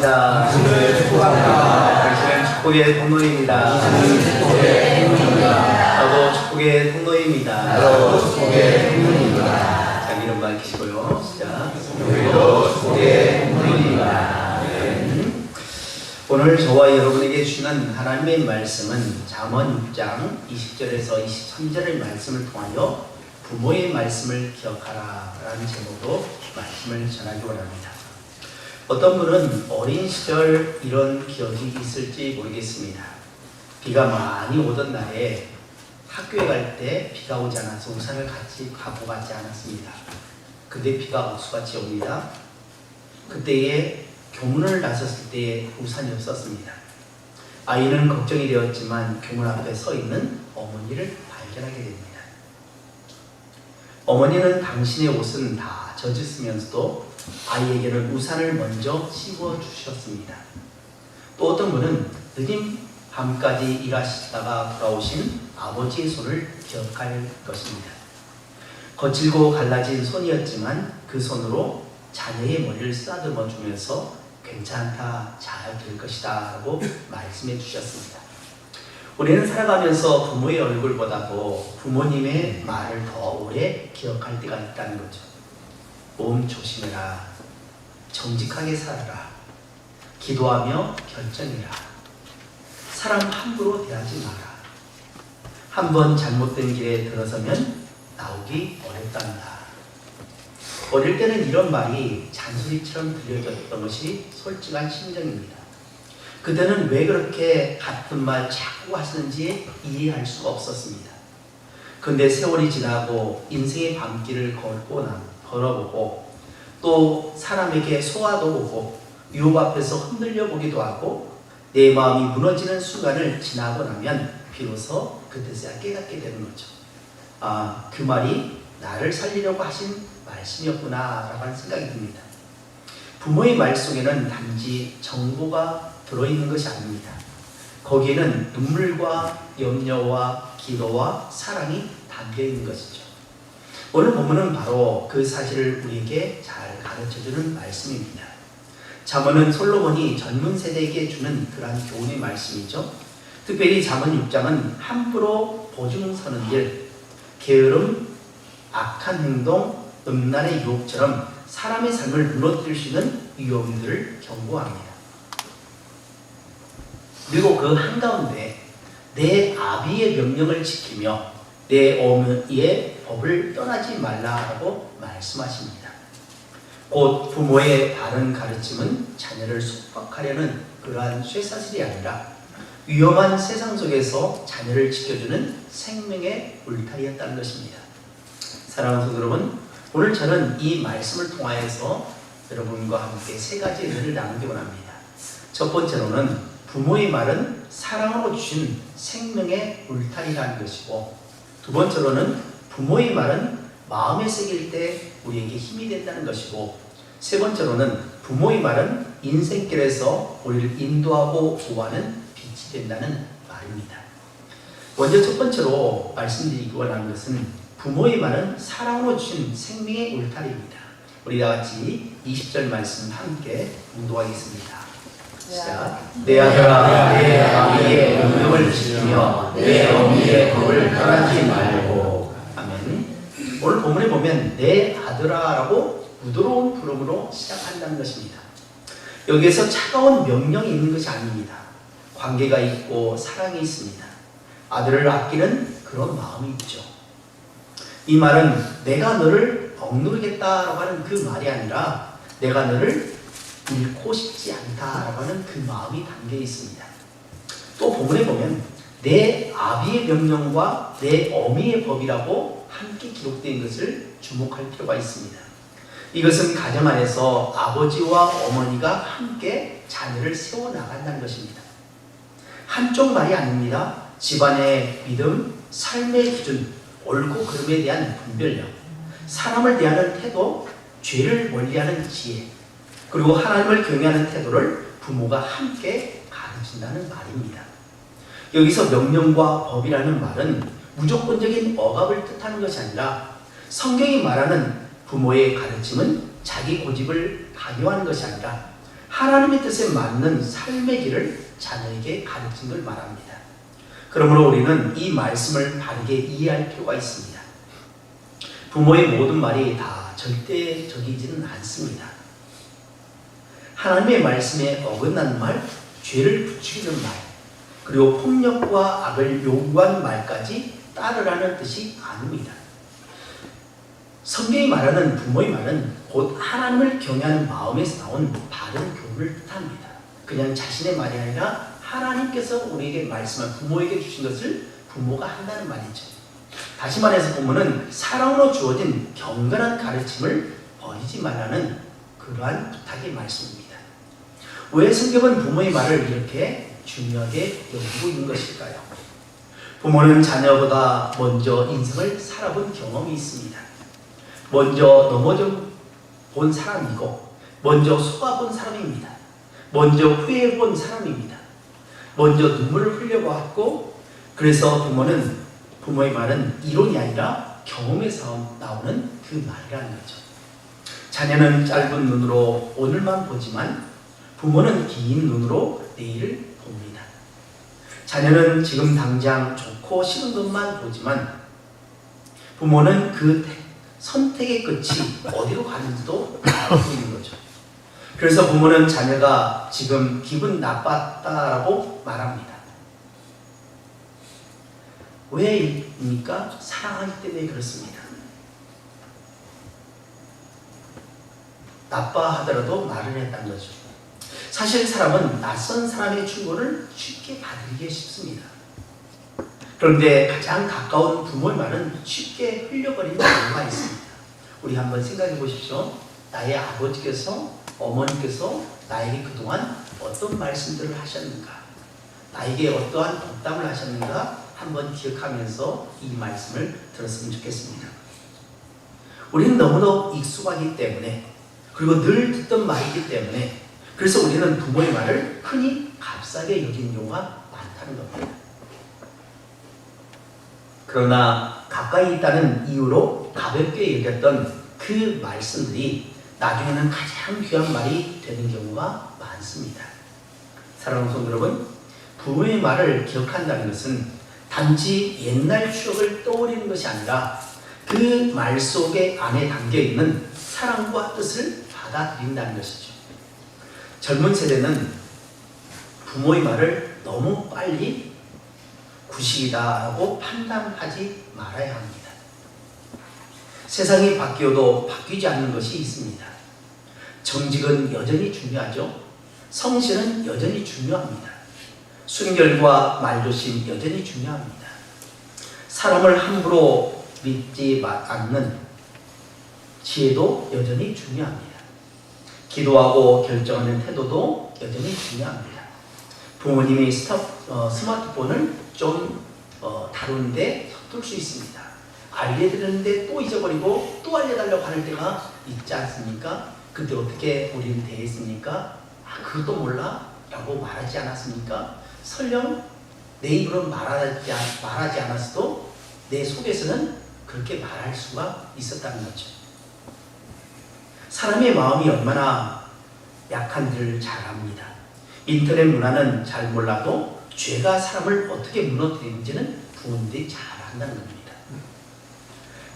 축복합니다. 당신은 축복의 통로입니다. 저도 축복의 통로입니다. 자, 이름 밝히시고요. 시작. 우리도 축복의 통로입니다. 오늘 저와 여러분에게 주시는 하나님의 말씀은 잠언 6장 20절에서 23절의 말씀을 통하여 부모의 말씀을 기억하라 라는 제목으로 말씀을 전하기 원합니다. 어떤 분은 어린 시절 이런 기억이 있을지 모르겠습니다. 비가 많이 오던 날에 학교에 갈 때 비가 오지 않아서 우산을 같이 갖고 가지 않았습니다. 근데 비가 옥수같이 옵니다. 그때에 교문을 나섰을 때에 우산이 없었습니다. 아이는 걱정이 되었지만 교문 앞에 서 있는 어머니를 발견하게 됩니다. 어머니는 당신의 옷은 다 젖었으면서도 아이에게는 우산을 먼저 씌워 주셨습니다. 또 어떤 분은 늦은 밤까지 일하시다가 돌아오신 아버지의 손을 기억할 것입니다. 거칠고 갈라진 손이었지만 그 손으로 자녀의 머리를 쓰다듬어 주면서 괜찮다, 잘 될 것이다 라고 말씀해 주셨습니다. 우리는 살아가면서 부모의 얼굴보다도 부모님의 말을 더 오래 기억할 때가 있다는 거죠. 몸 조심해라, 정직하게 살아라, 기도하며 결정해라, 사람 함부로 대하지 마라, 한번 잘못된 길에 들어서면 나오기 어렵단다. 어릴 때는 이런 말이 잔소리처럼 들려졌던 것이 솔직한 심정입니다. 그때는 왜 그렇게 같은 말 자꾸 하시는지 이해할 수가 없었습니다. 그런데 세월이 지나고 인생의 밤길을 걸어보고 또 사람에게 소화도 보고 유혹 앞에서 흔들려 보기도 하고 내 마음이 무너지는 순간을 지나고 나면 비로소 그때서야 깨닫게 되는 거죠. 아, 그 말이 나를 살리려고 하신 말씀이었구나 라고 하는 생각이 듭니다. 부모의 말 속에는 단지 정보가 들어있는 것이 아닙니다. 거기에는 눈물과 염려와 기도와 사랑이 담겨있는 것이죠. 오늘 본문은 바로 그 사실을 우리에게 잘 가르쳐주는 말씀입니다. 잠언은 솔로몬이 젊은 세대에게 주는 그러한 교훈의 말씀이죠. 특별히 잠언 6장은 함부로 보증서는 일, 게으름, 악한 행동, 음란의 유혹처럼 사람의 삶을 무너뜨릴 수 있는 위험들을 경고합니다. 그리고 그 한가운데 내 아비의 명령을 지키며 내 어머니의 법을 떠나지 말라라고 말씀하십니다. 곧 부모의 바른 가르침은 자녀를 속박하려는 그러한 쇠사슬이 아니라 위험한 세상 속에서 자녀를 지켜주는 생명의 울타리였다는 것입니다. 사랑하는 성도 여러분, 오늘 저는 이 말씀을 통하여서 여러분과 함께 세 가지 은혜를 나누기 원합니다. 첫 번째로는 부모의 말은 사랑으로 주신 생명의 울타리라는 것이고, 두 번째로는 부모의 말은 마음에 새길 때 우리에게 힘이 된다는 것이고, 세 번째로는 부모의 말은 인생길에서 우리를 인도하고 보호하는 빛이 된다는 말입니다. 먼저 첫 번째로 말씀드리기 원하는 것은 부모의 말은 사랑으로 주신 생명의 울타리입니다. 우리 다 같이 20절 말씀 함께 봉독하겠습니다. 시작. 내 아들아, 내 아비의 명령을 지키며 내 어미의 법을 떠나지 말고. 아멘. 오늘 본문에 보면 내 아들아라고 부드러운 부름으로 시작한다는 것입니다. 여기에서 차가운 명령이 있는 것이 아닙니다. 관계가 있고 사랑이 있습니다. 아들을 아끼는 그런 마음이 있죠. 이 말은 내가 너를 억누르겠다라고 하는 그 말이 아니라 내가 너를 잃고 싶지 않다라고 하는 그 마음이 담겨 있습니다. 또 본문에 보면 내 아비의 명령과 내 어미의 법이라고 함께 기록된 것을 주목할 필요가 있습니다. 이것은 가정 안에서 아버지와 어머니가 함께 자녀를 세워나간다는 것입니다. 한쪽 말이 아닙니다. 집안의 믿음, 삶의 기준, 옳고 그름에 대한 분별력, 사람을 대하는 태도, 죄를 멀리하는 지혜, 그리고 하나님을 경외하는 태도를 부모가 함께 가르친다는 말입니다. 여기서 명령과 법이라는 말은 무조건적인 억압을 뜻하는 것이 아니라 성경이 말하는 부모의 가르침은 자기 고집을 강요하는 것이 아니라 하나님의 뜻에 맞는 삶의 길을 자녀에게 가르친 걸 말합니다. 그러므로 우리는 이 말씀을 바르게 이해할 필요가 있습니다. 부모의 모든 말이 다 절대적이지는 않습니다. 하나님의 말씀에 어긋난 말, 죄를 부추기는 말, 그리고 폭력과 악을 요구한 말까지 따르라는 뜻이 아닙니다. 성경이 말하는 부모의 말은 곧 하나님을 경외하는 마음에서 나온 바른 교훈을 뜻합니다. 그냥 자신의 말이 아니라 하나님께서 우리에게 말씀한 부모에게 주신 것을 부모가 한다는 말이죠. 다시 말해서 부모는 사랑으로 주어진 경건한 가르침을 버리지 말라는 그러한 부탁의 말씀입니다. 왜 성경은 부모의 말을 이렇게 중요하게 여기고 있는 것일까요? 부모는 자녀보다 먼저 인생을 살아본 경험이 있습니다. 먼저 넘어져 본 사람이고 먼저 속아본 사람입니다. 먼저 후회해본 사람입니다. 먼저 눈물을 흘려보았고, 그래서 부모의 말은 이론이 아니라 경험에서 나오는 그 말이라는 거죠. 자녀는 짧은 눈으로 오늘만 보지만 부모는 긴 눈으로 내일을 봅니다. 자녀는 지금 당장 좋고 싫은 것만 보지만 부모는 그 선택의 끝이 어디로 가는지도 알고 있는 거죠. 그래서 부모는 자녀가 지금 기분 나빴다라고 말합니다. 왜입니까? 사랑하기 때문에 그렇습니다. 나빠하더라도 말을 했다는 거죠. 사실 사람은 낯선 사람의 충고를 쉽게 받기 쉽습니다. 그런데 가장 가까운 부모의 말은 쉽게 흘려버리는 경우가 있습니다. 우리 한번 생각해 보십시오. 나의 아버지께서, 어머니께서 나에게 그동안 어떤 말씀들을 하셨는가, 나에게 어떠한 덕담을 하셨는가 한번 기억하면서 이 말씀을 들었으면 좋겠습니다. 우리는 너무나 익숙하기 때문에, 그리고 늘 듣던 말이기 때문에, 그래서 우리는 부모의 말을 흔히 값싸게 여기는 경우가 많다는 겁니다. 그러나 가까이 있다는 이유로 가볍게 여겼던 그 말씀들이 나중에는 가장 귀한 말이 되는 경우가 많습니다. 사랑하는 성도 여러분, 부모의 말을 기억한다는 것은 단지 옛날 추억을 떠올리는 것이 아니라 그 말 속에 안에 담겨있는 사랑과 뜻을 받아들인다는 것이죠. 젊은 세대는 부모의 말을 너무 빨리 구식이다라고 판단하지 말아야 합니다. 세상이 바뀌어도 바뀌지 않는 것이 있습니다. 정직은 여전히 중요하죠. 성실은 여전히 중요합니다. 순결과 말조심 여전히 중요합니다. 사람을 함부로 믿지 않는 지혜도 여전히 중요합니다. 기도하고 결정하는 태도도 여전히 중요합니다. 부모님이 스마트폰을 좀 다루는데 서툴 수 있습니다. 알려드렸는데 또 잊어버리고 또 알려달라고 하는 때가 있지 않습니까? 그때 어떻게 우리는 대했습니까? 그것도 몰라? 라고 말하지 않았습니까? 설령 내 입으로 말하지 않았어도 내 속에서는 그렇게 말할 수가 있었다는 거죠. 사람의 마음이 얼마나 약한지를 잘 압니다. 인터넷 문화는 잘 몰라도 죄가 사람을 어떻게 무너뜨리는지는 부모님들이 잘 안다는 겁니다.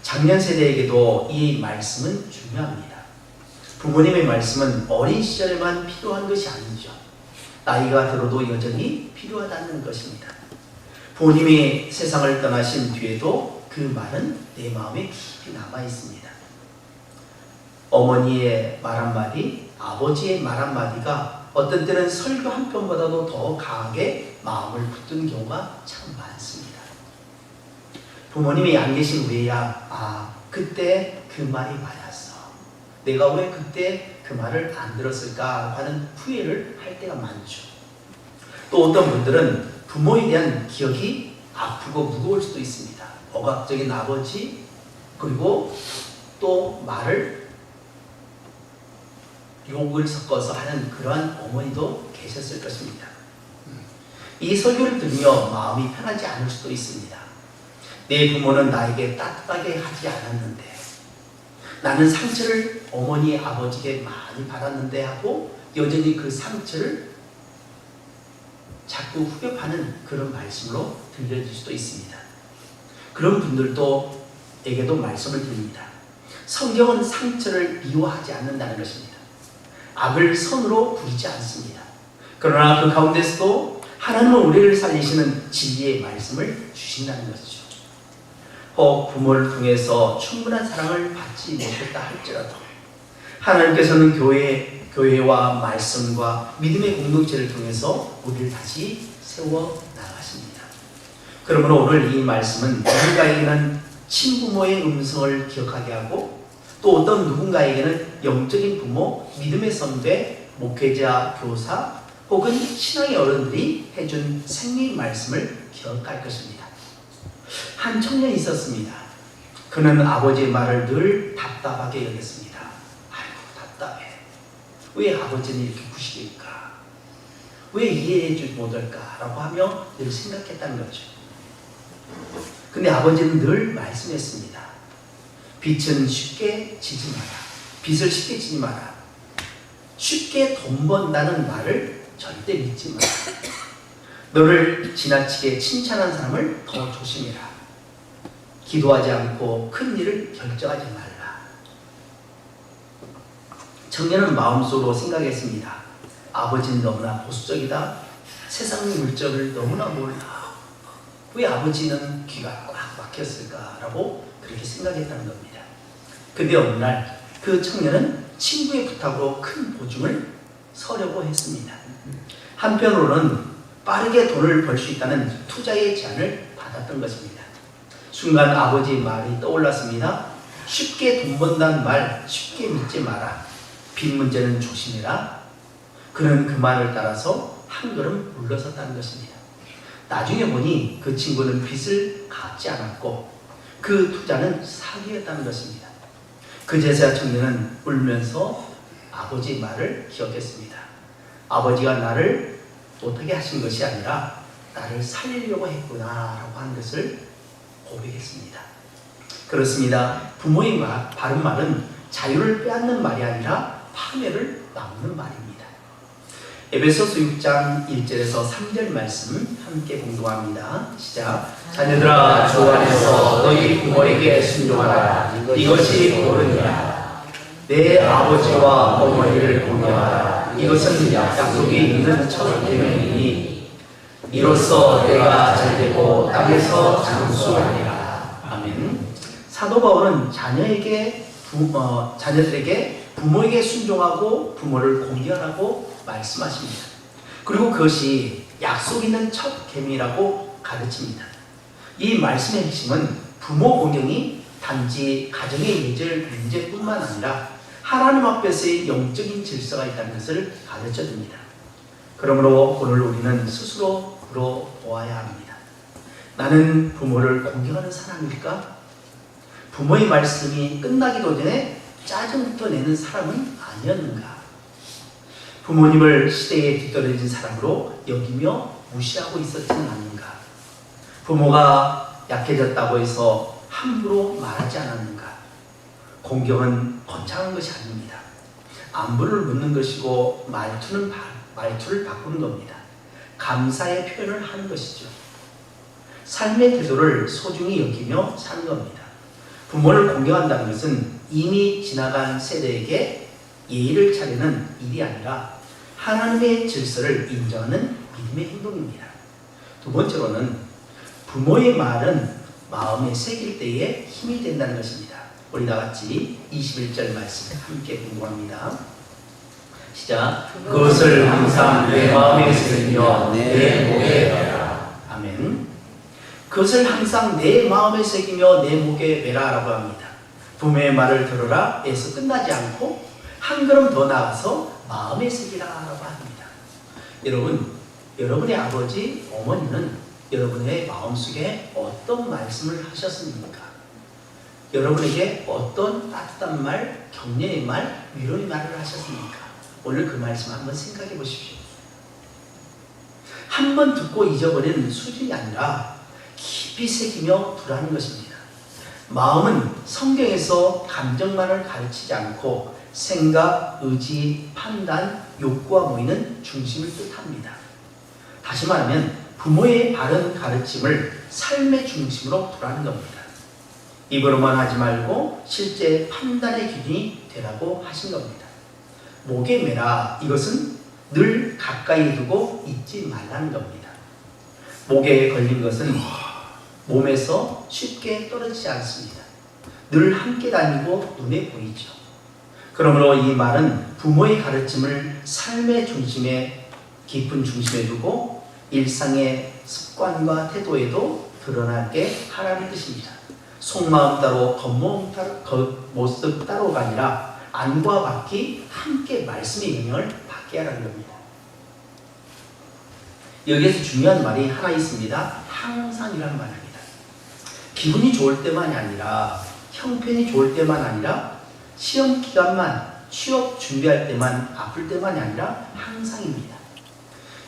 장년 세대에게도 이 말씀은 중요합니다. 부모님의 말씀은 어린 시절에만 필요한 것이 아니죠. 나이가 들어도 여전히 필요하다는 것입니다. 부모님이 세상을 떠나신 뒤에도 그 말은 내 마음에 깊이 남아 있습니다. 어머니의 말 한마디, 아버지의 말 한마디가 어떤 때는 설교 한 편보다도 더 강하게 마음을 붙드는 경우가 참 많습니다. 부모님이 안 계신 후에야 그때 그 말이 맞았어, 내가 왜 그때 그 말을 안 들었을까 하는 후회를 할 때가 많죠. 또 어떤 분들은 부모에 대한 기억이 아프고 무거울 수도 있습니다. 억압적인 아버지, 그리고 또 말을 욕을 섞어서 하는 그러한 어머니도 계셨을 것입니다. 이 설교를 들으며 마음이 편하지 않을 수도 있습니다. 내 부모는 나에게 따뜻하게 하지 않았는데, 나는 상처를 어머니, 아버지에게 많이 받았는데 하고 여전히 그 상처를 자꾸 후벼파는 그런 말씀으로 들려질 수도 있습니다. 그런 분들도 에게도 말씀을 드립니다. 성경은 상처를 미워하지 않는다는 것입니다. 악을 선으로 부리지 않습니다. 그러나 그 가운데서도 하나님은 우리를 살리시는 진리의 말씀을 주신다는 것이죠. 혹 부모를 통해서 충분한 사랑을 받지 못했다 할지라도 하나님께서는 교회와 말씀과 믿음의 공동체를 통해서 우리를 다시 세워 나가십니다. 그러므로 오늘 이 말씀은 누군가에게는 친부모의 음성을 기억하게 하고 또 어떤 누군가에게는 영적인 부모, 믿음의 선배, 목회자, 교사 혹은 신앙의 어른들이 해준 생명 말씀을 기억할 것입니다. 한 청년이 있었습니다. 그는 아버지의 말을 늘 답답하게 여겼습니다. 아이고 답답해. 왜 아버지는 이렇게 구시일까? 왜 이해해주지 못할까? 라고 하며 늘 생각했다는 거죠. 근데 아버지는 늘 말씀했습니다. 빚은 쉽게 지지 마라. 빚을 쉽게 지지 마라. 쉽게 돈 번다는 말을 절대 믿지 마라. 너를 지나치게 칭찬한 사람을 더 조심해라. 기도하지 않고 큰 일을 결정하지 말라. 청년은 마음속으로 생각했습니다. 아버지는 너무나 보수적이다. 세상의 물정을 너무나 몰라. 왜 아버지는 귀가 꽉 막혔을까라고 그렇게 생각했다는 겁니다. 근데 어느 날 그 청년은 친구의 부탁으로 큰 보증을 서려고 했습니다. 한편으로는 빠르게 돈을 벌 수 있다는 투자의 제안을 받았던 것입니다. 순간 아버지의 말이 떠올랐습니다. 쉽게 돈 번다는 말 쉽게 믿지 마라. 빚 문제는 조심해라. 그는 그 말을 따라서 한 걸음 물러섰다는 것입니다. 나중에 보니 그 친구는 빚을 갚지 않았고 그 투자는 사기였다는 것입니다. 그제서야 청년은 울면서 아버지의 말을 기억했습니다. 아버지가 나를 못하게 하신 것이 아니라 나를 살리려고 했구나 라고 하는 것을 고백했습니다. 그렇습니다. 부모의 바른 말은 자유를 빼앗는 말이 아니라 파멸을 막는 말입니다. 에베소서 6장 1절에서 3절 말씀 함께 공독합니다. 시작. 자녀들아 주 안에서 너희 부모에게 순종하라. 이것이 옳으니라. 내 아버지와 어머니를 공경하라. 이것은 약속이 있는 첫 계명이니 이로써 내가 잘되고 땅에서 장수하리라. 아멘. 사도 바울은 자녀들에게 부모에게 순종하고 부모를 공경하라고 말씀하십니다. 그리고 그것이 약속 있는 첫 계명이라고 가르칩니다. 이 말씀의 핵심은 부모 공경이 단지 가정의 예절 문제뿐만 아니라 하나님 앞에서의 영적인 질서가 있다는 것을 가르쳐줍니다. 그러므로 오늘 우리는 스스로 물어보아야 합니다. 나는 부모를 공경하는 사람일까? 부모의 말씀이 끝나기도 전에 짜증부터 내는 사람은 아니었는가? 부모님을 시대에 뒤떨어진 사람으로 여기며 무시하고 있었지는 않는가? 부모가 약해졌다고 해서 함부로 말하지 않았는가? 공경은 거창한 것이 아닙니다. 안부를 묻는 것이고 말투를 바꾸는 겁니다. 감사의 표현을 하는 것이죠. 삶의 태도를 소중히 여기며 사는 겁니다. 부모를 공경한다는 것은 이미 지나간 세대에게 예의를 차리는 일이 아니라 하나님의 질서를 인정하는 믿음의 행동입니다. 두 번째로는 부모의 말은 마음에 새길 때에 힘이 된다는 것입니다. 우리 다같이 21절 말씀 함께 공부합니다. 시작. 그것을 항상 내 마음에 새기며 내 목에 매라. 아멘. 그것을 항상 내 마음에 새기며 내 목에 매라라고 합니다. 부모의 말을 들어라 에서 끝나지 않고 한 걸음 더 나아가서 마음에 새기라라고 합니다. 여러분, 여러분의 아버지, 어머니는 여러분의 마음속에 어떤 말씀을 하셨습니까? 여러분에게 어떤 따뜻한 말, 격려의 말, 위로의 말을 하셨습니까? 오늘 그 말씀 한번 생각해 보십시오. 한 번 듣고 잊어버리는 수준이 아니라 깊이 새기며 두라는 것입니다. 마음은 성경에서 감정만을 가르치지 않고 생각, 의지, 판단, 욕구와 모이는 중심을 뜻합니다. 다시 말하면 부모의 바른 가르침을 삶의 중심으로 두라는 겁니다. 입으로만 하지 말고 실제 판단의 기준이 되라고 하신 겁니다. 목에 매라, 이것은 늘 가까이 두고 잊지 말라는 겁니다. 목에 걸린 것은 몸에서 쉽게 떨어지지 않습니다. 늘 함께 다니고 눈에 보이죠. 그러므로 이 말은 부모의 가르침을 삶의 중심에, 깊은 중심에 두고 일상의 습관과 태도에도 드러나게 하라는 뜻입니다. 속마음 따로 겉모습 따로가 아니라 안과 밖이 함께 말씀의 영향을 받게 하라는 겁니다. 여기에서 중요한 말이 하나 있습니다. 항상이라는 말입니다. 기분이 좋을 때만이 아니라, 형편이 좋을 때만 아니라, 시험 기간만, 취업 준비할 때만, 아플 때만이 아니라 항상입니다.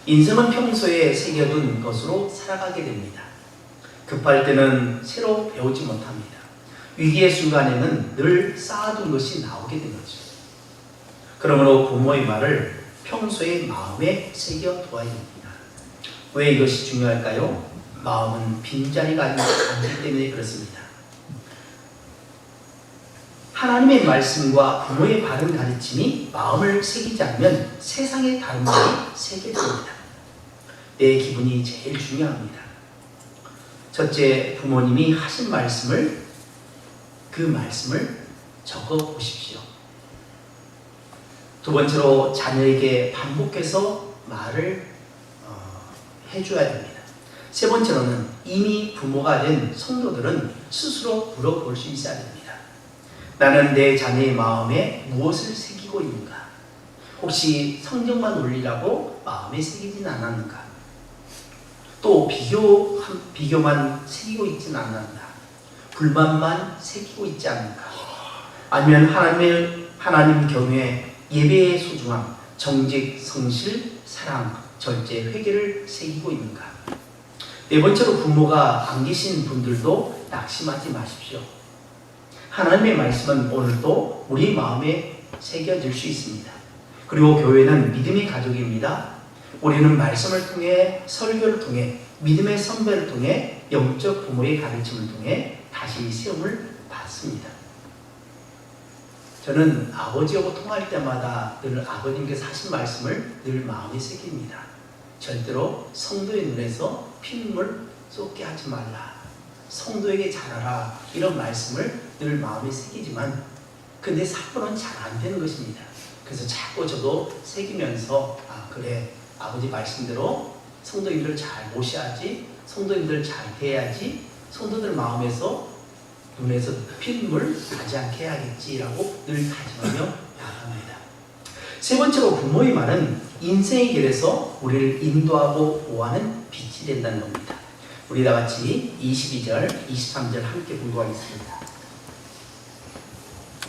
인생은 평소에 새겨둔 것으로 살아가게 됩니다. 급할 때는 새로 배우지 못합니다. 위기의 순간에는 늘 쌓아둔 것이 나오게 된 거죠. 그러므로 부모의 말을 평소에 마음에 새겨두어야 됩니다. 왜 이것이 중요할까요? 마음은 빈자리가 아니기 때문에 그렇습니다. 하나님의 말씀과 부모의 바른 가르침이 마음을 새기지 않으면 세상의 다른 말이 새겨집니다. 내 기분이 제일 중요합니다. 첫째, 부모님이 하신 말씀을, 그 말씀을 적어 보십시오. 두 번째로, 자녀에게 반복해서 말을 해줘야 됩니다. 세 번째로는, 이미 부모가 된 성도들은 스스로 물어볼 수 있어야 됩니다. 나는 내 자녀의 마음에 무엇을 새기고 있는가? 혹시 성적만 올리라고 마음에 새기진 않았는가? 또 비교만 새기고 있지는 않는가? 불만만 새기고 있지 않는가? 아니면 하나님 경외, 예배의 소중함, 정직, 성실, 사랑, 절제, 회개를 새기고 있는가? 네 번째로, 부모가 안 계신 분들도 낙심하지 마십시오. 하나님의 말씀은 오늘도 우리 마음에 새겨질 수 있습니다. 그리고 교회는 믿음의 가족입니다. 우리는 말씀을 통해, 설교를 통해, 믿음의 선배를 통해, 영적 부모의 가르침을 통해 다시 시험을 받습니다. 저는 아버지하고 통화할 때마다 늘 아버님께서 하신 말씀을 늘 마음에 새깁니다. 절대로 성도의 눈에서 피눈물 쏟게 하지 말라, 성도에게 잘하라, 이런 말씀을 늘 마음에 새기지만 근데 사고는 잘 안 되는 것입니다. 그래서 자꾸 저도 새기면서, 그래, 아버지 말씀대로 성도님들 잘 모셔야지, 성도님들 잘 대해야지, 성도들 마음에서, 눈에서 피눈물 나지 않게 해야겠지라고 늘 다짐하며 나아갑니다. 세 번째로, 부모의 말은 인생의 길에서 우리를 인도하고 보호하는 빛이 된다는 겁니다. 우리 다 같이 22절, 23절 함께 공부하겠습니다.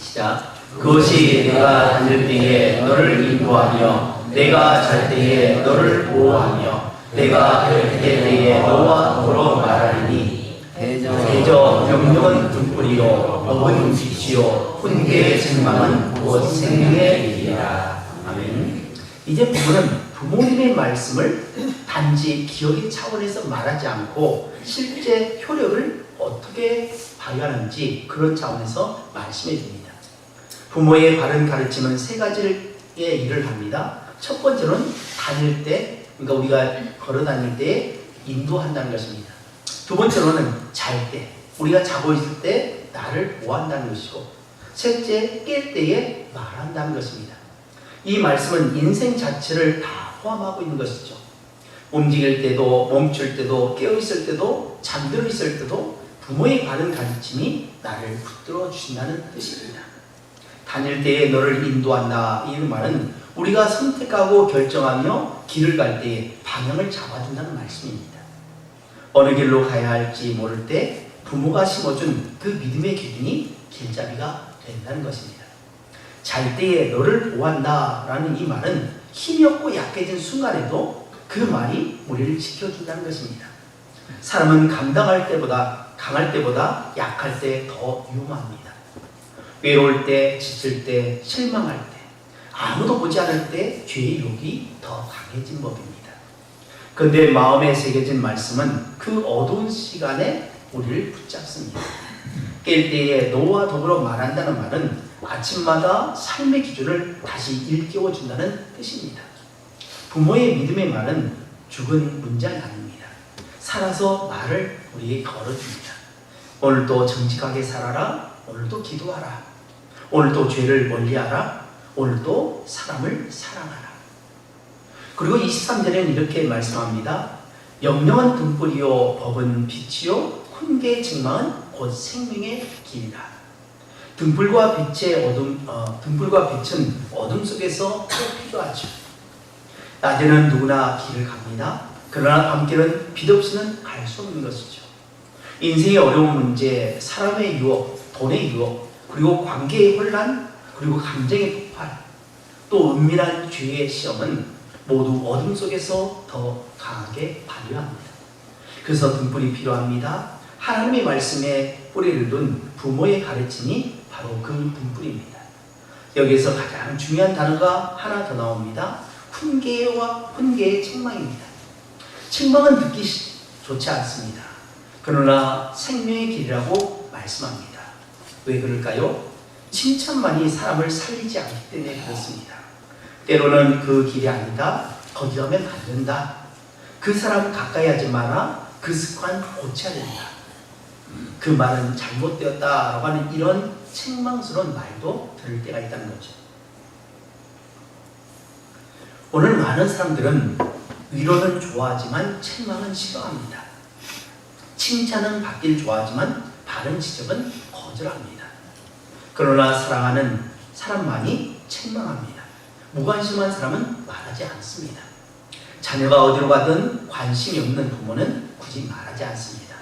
시작. 그것이 내가 다닐 때에 너를 인도하며 내가 잘 때에 너를 보호하며 내가 갈 때에 너와 더러 말하리니 대저 명령은 등불이요 업은 빛이요 훈계의 책망은 곧 생명의 길이라. 아멘. 이제 부모는 부모님의 말씀을 단지 기억의 차원에서 말하지 않고 실제 효력을 어떻게 발휘하는지 그런 차원에서 말씀해 줍니다. 부모의 바른 가르침은 세 가지의 일을 합니다. 첫 번째는 다닐 때, 그러니까 우리가 걸어 다닐 때 인도한다는 것입니다. 두 번째로는 잘 때, 우리가 자고 있을 때 나를 보호한다는 것이고, 셋째, 깰 때에 말한다는 것입니다. 이 말씀은 인생 자체를 다 포함하고 있는 것이죠. 움직일 때도, 멈출 때도, 깨어있을 때도, 잠들어 있을 때도 부모의 바른 가르침이 나를 붙들어 주신다는 뜻입니다. 다닐 때에 너를 인도한다, 이 말은 우리가 선택하고 결정하며 길을 갈 때에 방향을 잡아준다는 말씀입니다. 어느 길로 가야 할지 모를 때 부모가 심어준 그 믿음의 기준이 길잡이가 된다는 것입니다. 잘 때에 너를 보호한다 라는 이 말은 힘이 없고 약해진 순간에도 그 말이 우리를 지켜준다는 것입니다. 사람은 강할 때보다 약할 때 더 위험합니다. 외로울 때, 지칠 때, 실망할 때, 아무도 보지 않을 때 죄의 유혹이 더 강해진 법입니다. 그런데 마음에 새겨진 말씀은 그 어두운 시간에 우리를 붙잡습니다. 깰 때에 너와 더불어 말한다는 말은 아침마다 삶의 기준을 다시 일깨워준다는 뜻입니다. 부모의 믿음의 말은 죽은 문장이 아닙니다. 살아서 말을 우리에게 걸어줍니다. 오늘도 정직하게 살아라. 오늘도 기도하라. 오늘도 죄를 멀리하라. 오늘도 사람을 사랑하라. 그리고 23절에는 이렇게 말씀합니다. 영영한 등불이요 법은 빛이요 훈계의 책망은 곧 생명의 길이라. 등불과 빛은 어둠 속에서 꼭 필요하죠. 낮에는 누구나 길을 갑니다. 그러나 밤길은 빛 없이는 갈 수 없는 것이죠. 인생의 어려운 문제, 사람의 유혹, 돈의 유혹, 그리고 관계의 혼란, 그리고 감정의 폭발, 또 은밀한 죄의 시험은 모두 어둠 속에서 더 강하게 발휘합니다. 그래서 등불이 필요합니다. 하나님의 말씀에 뿌리를 둔 부모의 가르침이 바로 그 등불입니다. 여기에서 가장 중요한 단어가 하나 더 나옵니다. 훈계의 책망입니다. 책망은 듣기 좋지 않습니다. 그러나 생명의 길이라고 말씀합니다. 왜 그럴까요? 칭찬만이 사람을 살리지 않기 때문에 그렇습니다. 때로는 그 길이 아니다. 거기 가면 안 된다. 그 사람 가까이 하지 마라. 그 습관 고쳐야 된다. 그 말은 잘못되었다라고 하는 이런 책망스러운 말도 들을 때가 있다는 거죠. 오늘 많은 사람들은 위로는 좋아하지만 책망은 싫어합니다. 칭찬은 받길 좋아하지만 바른 지적은 거절합니다. 그러나 사랑하는 사람만이 책망합니다. 무관심한 사람은 말하지 않습니다. 자녀가 어디로 가든 관심이 없는 부모는 굳이 말하지 않습니다.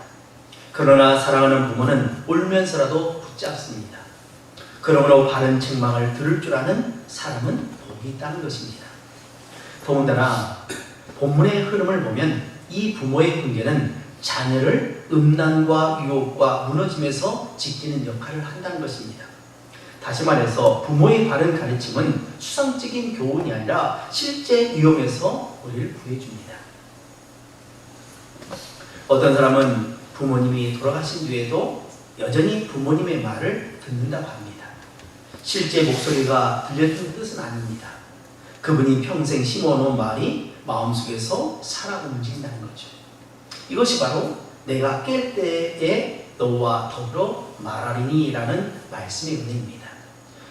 그러나 사랑하는 부모는 울면서라도 붙잡습니다. 그러므로 바른 책망을 들을 줄 아는 사람은 복이 있다는 것입니다. 더군다나 본문의 흐름을 보면 이 부모의 훈계는 자녀를 음란과 유혹과 무너짐에서 지키는 역할을 한다는 것입니다. 다시 말해서 부모의 바른 가르침은 수상적인 교훈이 아니라 실제 위험에서 우리를 구해줍니다. 어떤 사람은 부모님이 돌아가신 뒤에도 여전히 부모님의 말을 듣는다고 합니다. 실제 목소리가 들렸던 뜻은 아닙니다. 그분이 평생 심어놓은 말이 마음속에서 살아 움직인다는 거죠. 이것이 바로 내가 깰 때에 너와 더불어 말하리니 라는 말씀의 은혜입니다.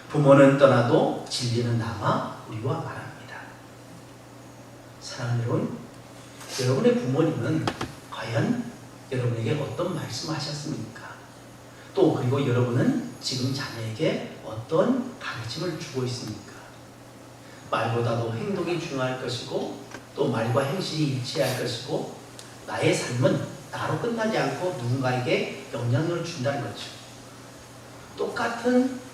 부모는 떠나도 진리는 남아 우리와 말합니다. 사랑하는 여러분, 여러분의 부모님은 과연 여러분에게 어떤 말씀하셨습니까? 또 그리고 여러분은 지금 자녀에게 어떤 가르침을 주고 있습니까? 말보다도 행동이 중요할 것이고 또 말과 행실이 일치할 것이고 나의 삶은 나로 끝나지 않고 누군가에게 영향을 준다는 거죠. 똑같은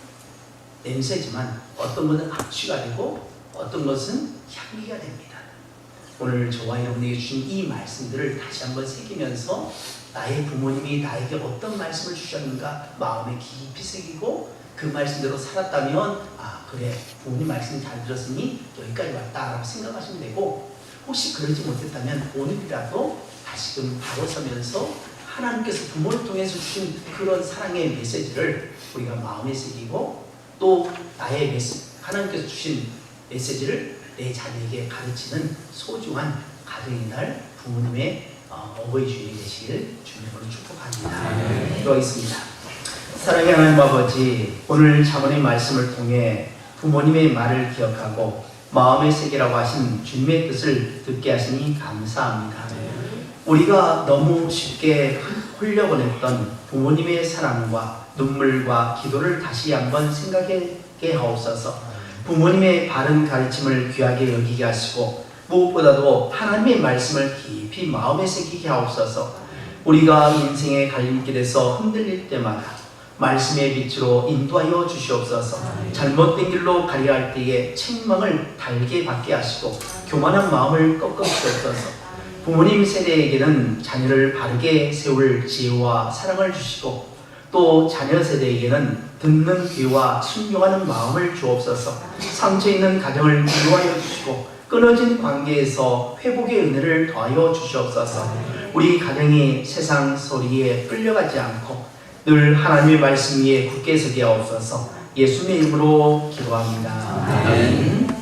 냄새지만 어떤 것은 악취가 되고 어떤 것은 향기가 됩니다. 오늘 저와 여러분에게 주신 이 말씀들을 다시 한번 새기면서 나의 부모님이 나에게 어떤 말씀을 주셨는가 마음에 깊이 새기고 그 말씀대로 살았다면 그래 부모님 말씀 잘 들었으니 여기까지 왔다라고 생각하시면 되고, 혹시 그러지 못했다면 오늘이라도 다시금 바로 서면서 하나님께서 부모를 통해서 주신 그런 사랑의 메시지를 우리가 마음에 새기고 또 나의 하나님께서 주신 메시지를 내 자녀에게 가르치는 소중한 가정의 날 부모님의 어버이 주일이 되시길 주님으로 축복합니다. 기도하겠습니다. 사랑의 하나님 아버지, 오늘 자문의 말씀을 통해 부모님의 말을 기억하고 마음에 새기라고 하신 주님의 뜻을 듣게 하시니 감사합니다. 우리가 너무 쉽게 흘려보냈던 부모님의 사랑과 눈물과 기도를 다시 한번 생각하게 하옵소서. 부모님의 바른 가르침을 귀하게 여기게 하시고 무엇보다도 하나님의 말씀을 깊이 마음에 새기게 하옵소서. 우리가 인생의 갈림길에서 흔들릴 때마다 말씀의 빛으로 인도하여 주시옵소서. 잘못된 길로 가려 할 때에 책망을 달게 받게 하시고 교만한 마음을 꺾어 주옵소서. 부모님 세대에게는 자녀를 바르게 세울 지혜와 사랑을 주시고 또 자녀 세대에게는 듣는 귀와 순종하는 마음을 주옵소서. 상처 있는 가정을 위로하여 주시고 끊어진 관계에서 회복의 은혜를 더하여 주시옵소서. 우리 가정이 세상 소리에 끌려가지 않고 늘 하나님의 말씀 위에 굳게 서게 하옵소서. 예수님의 이름으로 기도합니다. 아멘.